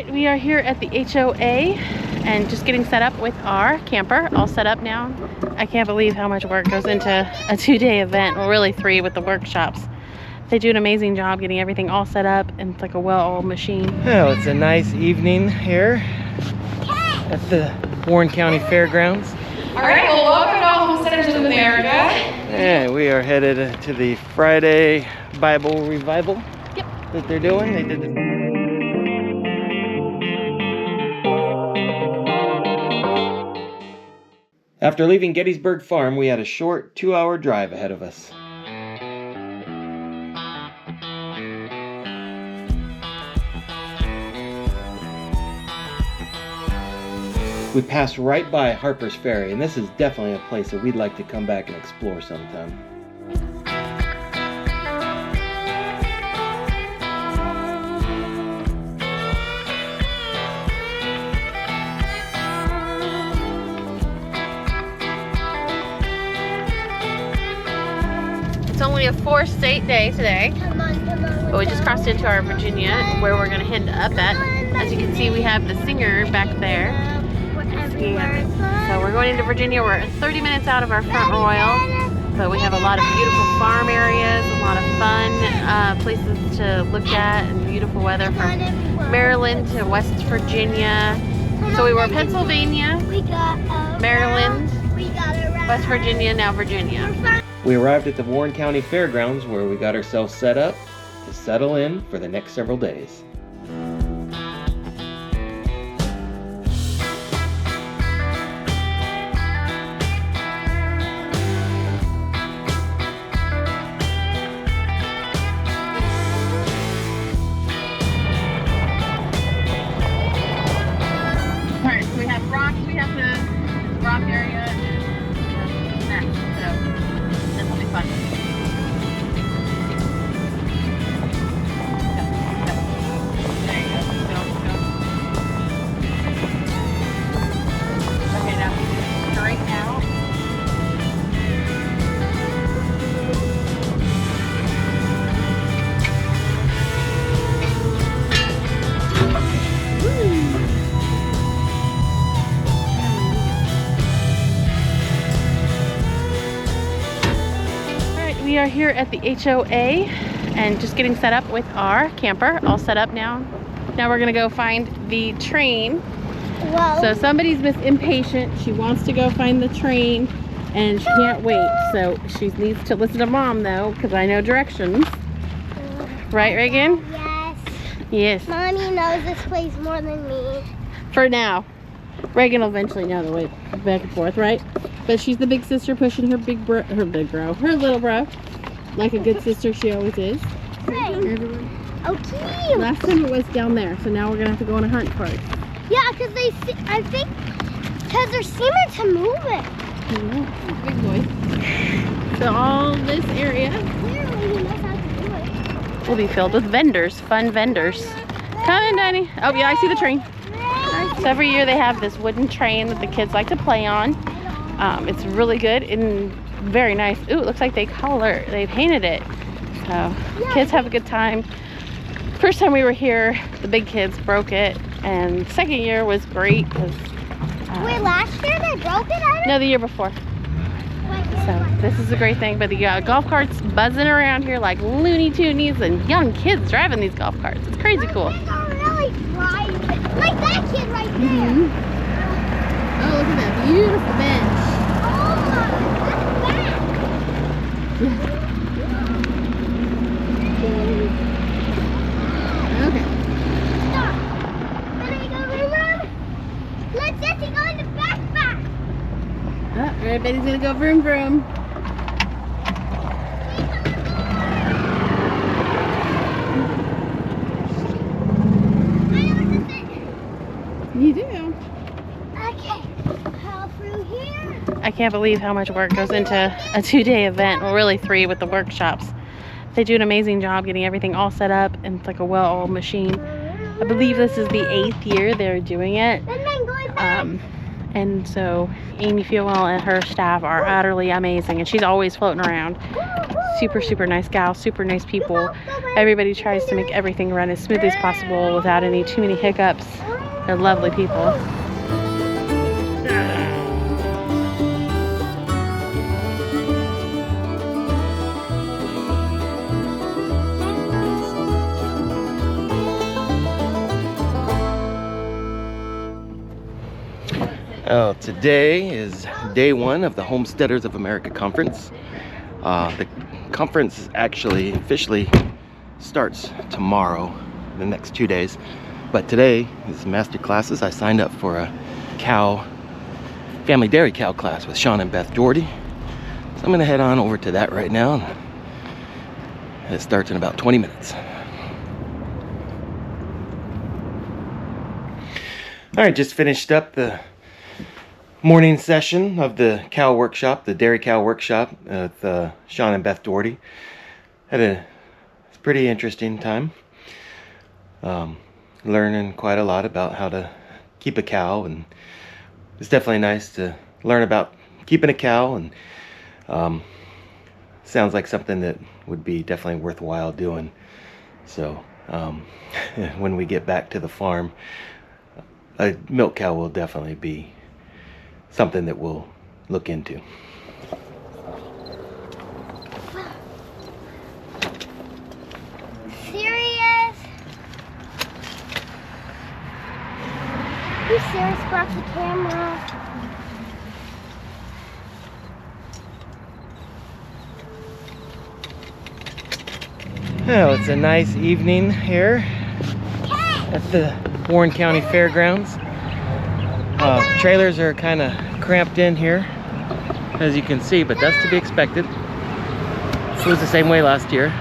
Alright, we are here at the HOA and just getting set up with our camper, all set up now. I can't believe how much work goes into a 2-day event, well really 3 with the workshops. They do an amazing job getting everything all set up, and it's like a well-oiled machine. Well, it's a nice evening here at the Warren County Fairgrounds. Alright, well welcome to all Homesteaders of America. And we are headed to the Friday Bible revival that they're doing. They did it. After leaving Gettysburg Farm, we had a short 2-hour drive ahead of us. We passed right by Harper's Ferry, and this is definitely a place that we'd like to come back and explore sometime. It's only a 4-state day today, but we just crossed into our Virginia, where we're gonna head up at. As you can see, we have the singer back there. So we're going into Virginia. We're 30 minutes out of our front royal, but we have a lot of beautiful farm areas, a lot of fun places to look at, and beautiful weather from Maryland to West Virginia. So we were Pennsylvania, Maryland, West Virginia, now Virginia. We arrived at the Warren County Fairgrounds, where we got ourselves set up to settle in for the next several days. Alright, so we have rocks, we have the rock area next, so this will be fun. There you go. Go. Okay, now we just straighten out. We are here at the HOA and just getting set up with our camper, all set up now. Now we're gonna go find the train. Whoa. So somebody's impatient. She wants to go find the train and she can't wait. So she needs to listen to mom though, because I know directions. Right, Reagan? Yes. Yes. Mommy knows this place more than me. For now. Reagan will eventually know the way back and forth, right? But she's the big sister pushing her her little bro, like a good sister she always is. Hey. Okay. Last time it was down there, so now we're gonna have to go on a hunt for it. Yeah, because I think, because they're seeming to move it. Yeah, big boy. So all this area Clearly he knows how to do it. will be filled with vendors, fun vendors. Come in, Danny. Oh yeah, I see the train. So every year they have this wooden train that the kids like to play on. It's really good and very nice. Ooh, it looks like they painted it. So kids have a good time. First time we were here, the big kids broke it, and second year was great. Wait, last year they broke it? No, the year before. So this is a great thing, but the golf carts buzzing around here like Looney Tunes, and young kids driving these golf carts. It's crazy cool. Really driving. Like that kid right there. Oh, look at that beautiful bench. Okay. Stop. Can I go vroom? Let's just go in the backpack. Oh, everybody's gonna go vroom vroom. You do. Okay. How through here? I can't believe how much work goes into a 2-day event, well really 3 with the workshops. They do an amazing job getting everything all set up, and it's like a well-oiled machine. I believe this is the 8th year they're doing it. And so Amy Fewell and her staff are utterly amazing, and she's always floating around. super nice gal, super nice people. Everybody tries to make everything run as smoothly as possible without any too many hiccups. They're lovely people. Oh, today is day one of the Homesteaders of America conference. The conference actually officially starts tomorrow, the next 2 days. But today is master classes. I signed up for a family dairy cow class with Sean and Beth Doherty. So I'm gonna head on over to that right now. And it starts in about 20 minutes. All right, just finished up the morning session of the cow workshop, the dairy cow workshop with Sean and Beth Doherty. Had a pretty interesting time. Learning quite a lot about how to keep a cow, and it's definitely nice to learn about keeping a cow, and sounds like something that would be definitely worthwhile doing. So when we get back to the farm, a milk cow will definitely be something that we'll look into. Serious? You serious brought the camera? Well, it's a nice evening here at the Warren County Fairgrounds. Trailers are kind of cramped in here, as you can see, but that's to be expected. It was the same way last year.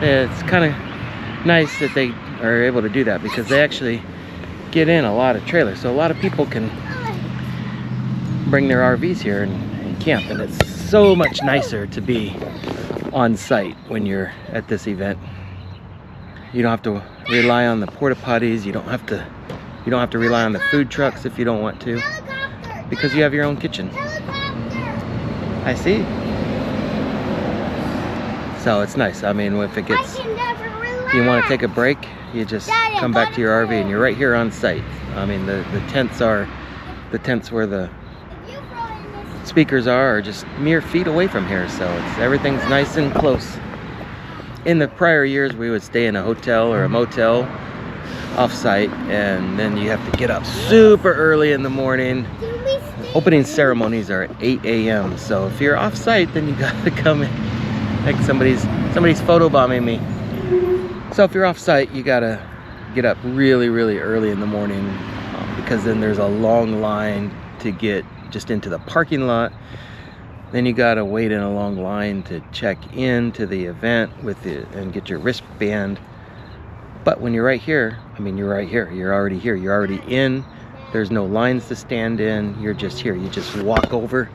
It's kind of nice that they are able to do that because they actually get in a lot of trailers, so a lot of people can bring their RVs here and camp, and it's so much nicer to be on site when you're at this event. You don't have to rely on the porta potties. You don't have to rely on the food trucks if you don't want to, because you have your own kitchen. I see. So it's nice. I mean, if you want to take a break, you just come back to your RV and you're right here on site. I mean, the tents where the speakers are just mere feet away from here, so everything's nice and close. In the prior years, we would stay in a hotel or a motel off-site, and then you have to get up super early in the morning. Opening ceremonies are at 8 a.m. so if you're off-site, then you gotta come in. Like somebody's photobombing me. So if you're off-site, you gotta get up really early in the morning, because then there's a long line to get just into the parking lot. Then you gotta wait in a long line to check into the event and get your wristband. But when you're right here, I mean, you're right here. You're already here. You're already in. There's no lines to stand in. You're just here. You just walk over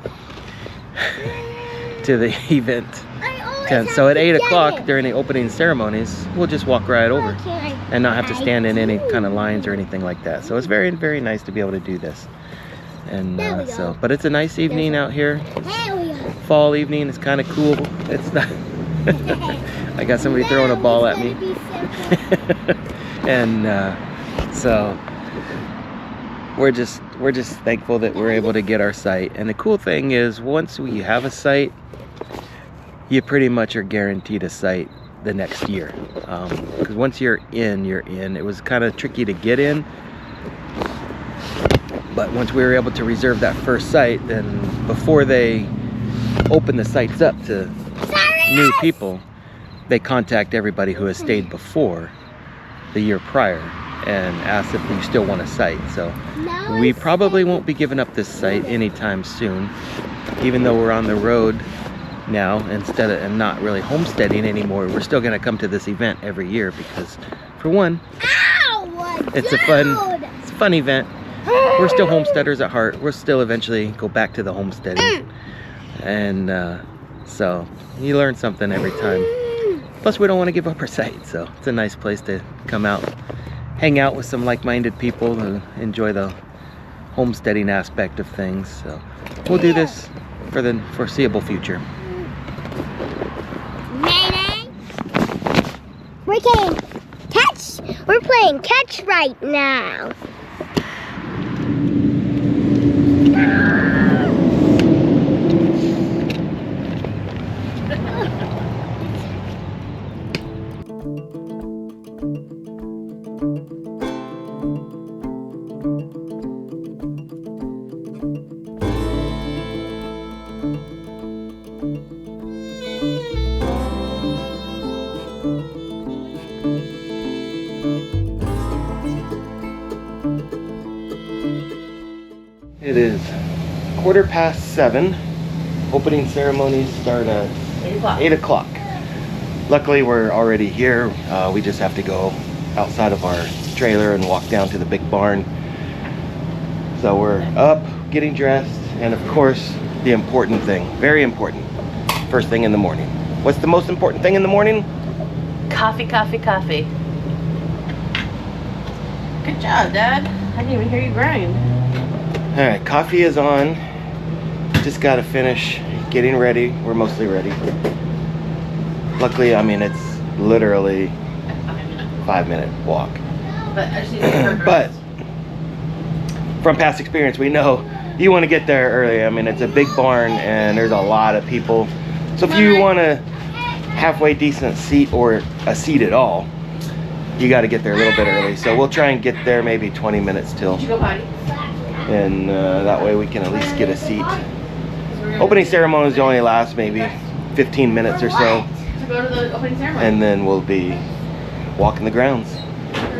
to the event tent. So at 8 o'clock during the opening ceremonies, we'll just walk right over and not have to stand in any kind of lines or anything like that. So it's very nice to be able to do this. And but it's a nice evening out here. It's fall evening. It's kind of cool. It's not. I got somebody throwing a ball at me. And so we're just thankful that we're able to get our site. And the cool thing is, once we have a site, you pretty much are guaranteed a site the next year, because once you're in. It was kind of tricky to get in, but once we were able to reserve that first site, then before they open the sites up to new people, they contact everybody who has stayed before the year prior and ask if you still want a site. So we probably won't be giving up this site anytime soon, even though we're on the road now and not really homesteading anymore. We're still going to come to this event every year because, for one, it's a fun event. We're still homesteaders at heart. We'll still eventually go back to the homesteading, and so you learn something every time. Plus, we don't want to give up our site, so it's a nice place to come out, hang out with some like-minded people who enjoy the homesteading aspect of things. So we'll do this for the foreseeable future. playing catch right now. It is 7:15. Opening ceremonies start at 8 o'clock. Luckily, we're already here. We just have to go outside of our trailer and walk down to the big barn. So we're up, getting dressed, and of course, the important thing, very important, first thing in the morning. What's the most important thing in the morning? Coffee, coffee, coffee. Good job, Dad. I didn't even hear you grind. All right, coffee is on. Just gotta finish getting ready. We're mostly ready. Luckily, I mean, it's literally 5-minute walk. But I just need to get her But from past experience, we know you want to get there early. I mean, it's a big barn and there's a lot of people. So if you want a halfway decent seat or a seat at all, you got to get there a little bit early. So we'll try and get there maybe 20 minutes till. Did you go potty? And that way we can at least get a seat. Opening ceremonies only last maybe 15 minutes or so. To go to the opening ceremony. And then we'll be walking the grounds.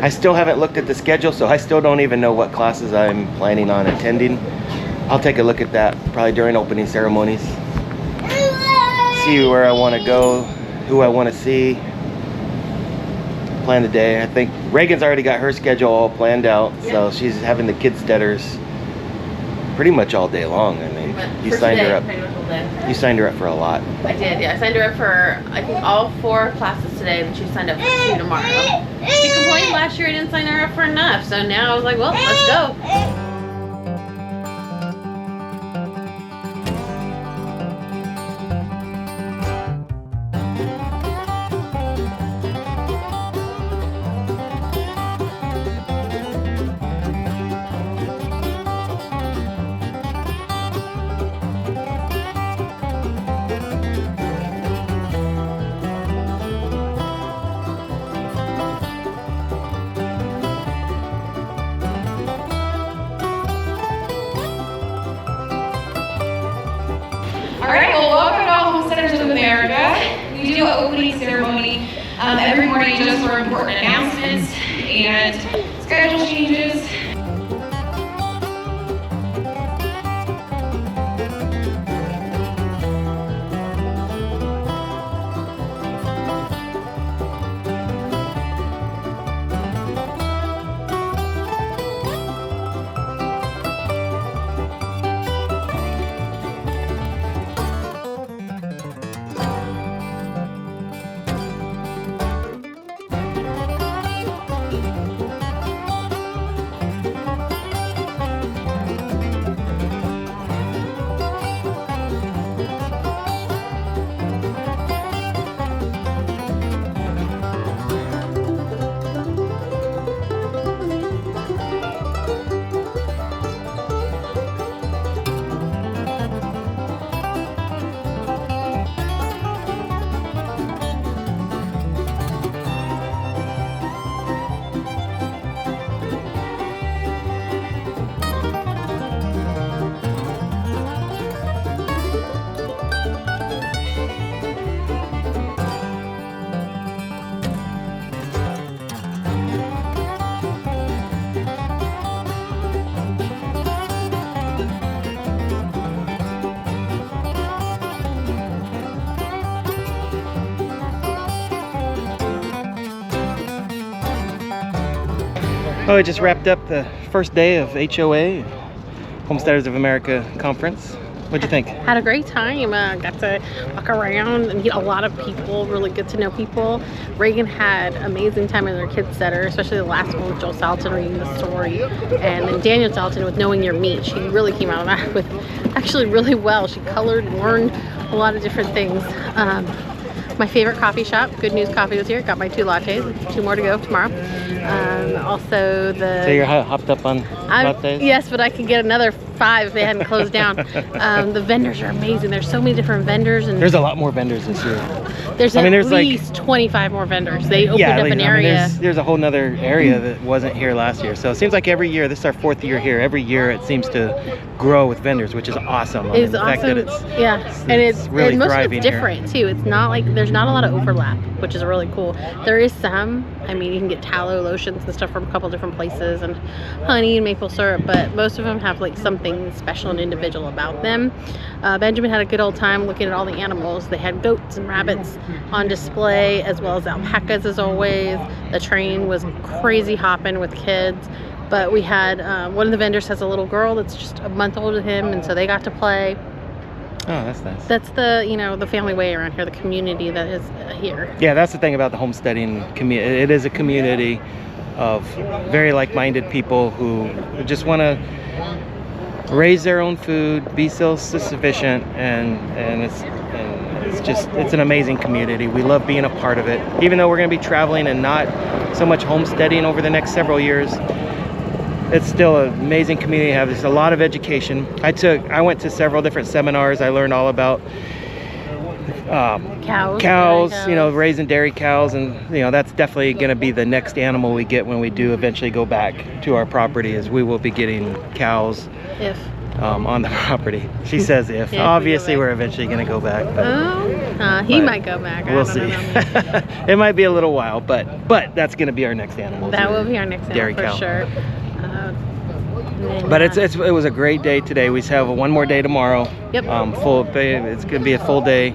I still haven't looked at the schedule, so I still don't even know what classes I'm planning on attending. I'll take a look at that probably during opening ceremonies. See where I want to go, who I want to see. Plan the day. I think Reagan's already got her schedule all planned out, so she's having the Homesteaders pretty much all day long. I mean, you signed her up. You signed her up for a lot. I did, yeah. I signed her up for, I think, all 4 classes today, and she signed up for 2 tomorrow. She complained last year I didn't sign her up for enough, so now I was like, well, let's go. Alright, well, welcome to all Homesteaders of America. We do an opening ceremony every morning just for important announcements and schedule changes. Oh, I just wrapped up the first day of HOA, Homesteaders of America conference. What'd you think? Had a great time. Got to walk around and meet a lot of people, really get to know people. Reagan had amazing time with her kids setter, especially the last one with Joel Salton reading the story. And then Daniel Salton with Knowing Your Meat. She really came out of that with actually really well. She colored and learned a lot of different things. My favorite coffee shop, Good News Coffee, was here. Got my 2 lattes. 2 more to go tomorrow. Also the... So you're hopped up on lattes? Yes, but I could get another 5 if they hadn't closed down. The vendors are amazing. There's so many different vendors. And there's a lot more vendors this year. There's at least 25 more vendors. They opened up an area. There's a whole nother area that wasn't here last year. So it seems like every year, this is our 4th year here, every year it seems to grow with vendors, which is awesome. It's the awesome. fact that it's and really most of thriving it's different too. It's not like there's not a lot of overlap, which is really cool. There is some. I mean, you can get tallow lotions and stuff from a couple different places, and honey and maple syrup, but most of them have like something special and individual about them. Benjamin had a good old time looking at all the animals. They had goats and rabbits on display, as well as alpacas as always. The train was crazy hopping with kids. But we had, one of the vendors has a little girl that's just a month older than him, and so they got to play. Oh, that's nice. That's the, the family way around here, the community that is here. Yeah, that's the thing about the homesteading community. It is a community of very like-minded people who just want to raise their own food, be self-sufficient, and it's an amazing community. We love being a part of it. Even though we're going to be traveling and not so much homesteading over the next several years, it's still an amazing community. There's a lot of education. I went to several different seminars. I learned all about cows, raising dairy cows, and that's definitely going to be the next animal we get when we do eventually go back to our property. Is we will be getting cows on the property. She says if. Obviously we're eventually going to go back. But, he might go back. We'll see. It might be a little while, but that's going to be our next animal. That will be our next dairy animal for cow. sure. But it was a great day today. We have one more day tomorrow. Yep. It's going to be a full day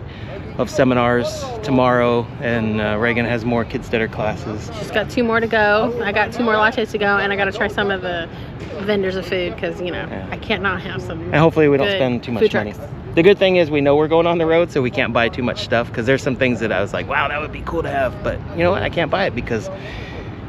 of seminars tomorrow, and Reagan has more Homesteader classes. She's got 2 more to go. I got 2 more lattes to go, and I got to try some of the vendors of food because I can't not have some. And hopefully we don't spend too much money. The good thing is we know we're going on the road, so we can't buy too much stuff, because there's some things that I was like, wow, that would be cool to have, but you know what? I can't buy it because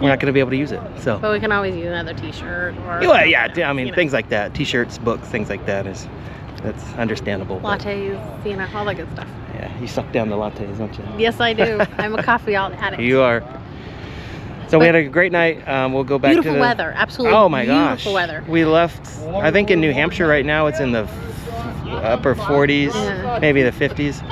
we're not going to be able to use it. So. But we can always use another T-shirt or. Yeah. I mean, things like that, T-shirts, books, things like that that's understandable. Lattes, all that good stuff. Yeah, you suck down the lattes, don't you? Yes, I do. I'm a coffee addict. You are. So we had a great night. We'll go back to beautiful weather, absolutely. Oh my gosh. Beautiful weather. We left, I think in New Hampshire right now, it's in the upper 40s, maybe the 50s.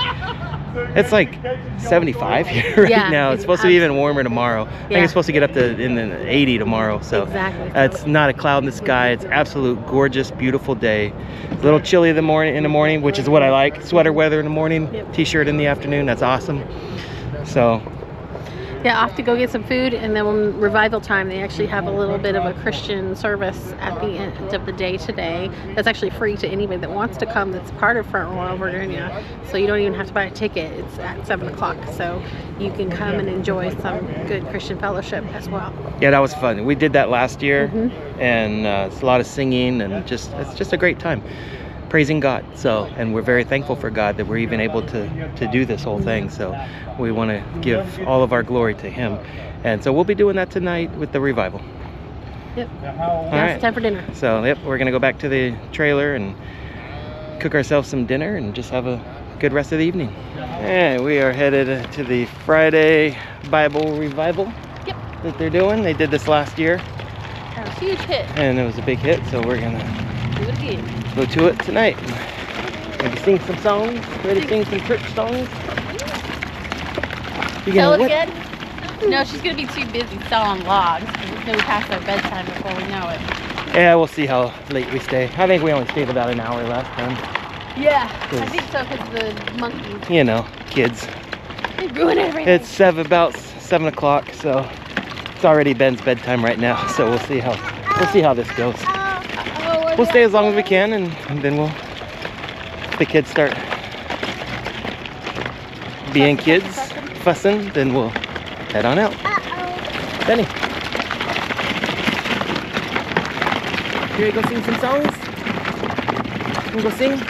It's like 75 here right now. It's supposed to be even warmer tomorrow. I think it's supposed to get up to in the 80 tomorrow. So it's not a cloud in the sky. It's absolute gorgeous, beautiful day. It's a little chilly in the morning, which is what I like. Sweater weather in the morning, T-shirt in the afternoon. That's awesome. So. Yeah, off to go get some food, and then when revival time, they actually have a little bit of a Christian service at the end of the day today. That's actually free to anybody that wants to come that's part of Front Royal, Virginia. So you don't even have to buy a ticket. It's at 7 o'clock, so you can come and enjoy some good Christian fellowship as well. Yeah, that was fun. We did that last year, and it's a lot of singing, and it's just a great time. Praising God. So, and we're very thankful for God that we're even able to do this whole thing. So we want to give all of our glory to Him. And so we'll be doing that tonight with the revival. Yep. All right. It's time for dinner. So we're going to go back to the trailer and cook ourselves some dinner and just have a good rest of the evening. And we are headed to the Friday Bible revival that they're doing. They did this last year. That was a huge hit. And it was a big hit, so we're going to do it again. Go to it tonight. Maybe sing some songs. Ready to sing some church songs? Tell it again? No, she's going to be too busy selling logs. It's going to be past their bedtime before we know it. Yeah, we'll see how late we stay. I think we only stayed about an hour last time. Yeah, I think so, because the monkeys. You know, kids. They ruin everything. It's about 7 o'clock, so it's already Ben's bedtime right now. So we'll see how this goes. We'll stay as long as we can, and then the kids start being kids, fussing, then we'll head on out. Benny, you ready to go sing some songs? You wanna go sing?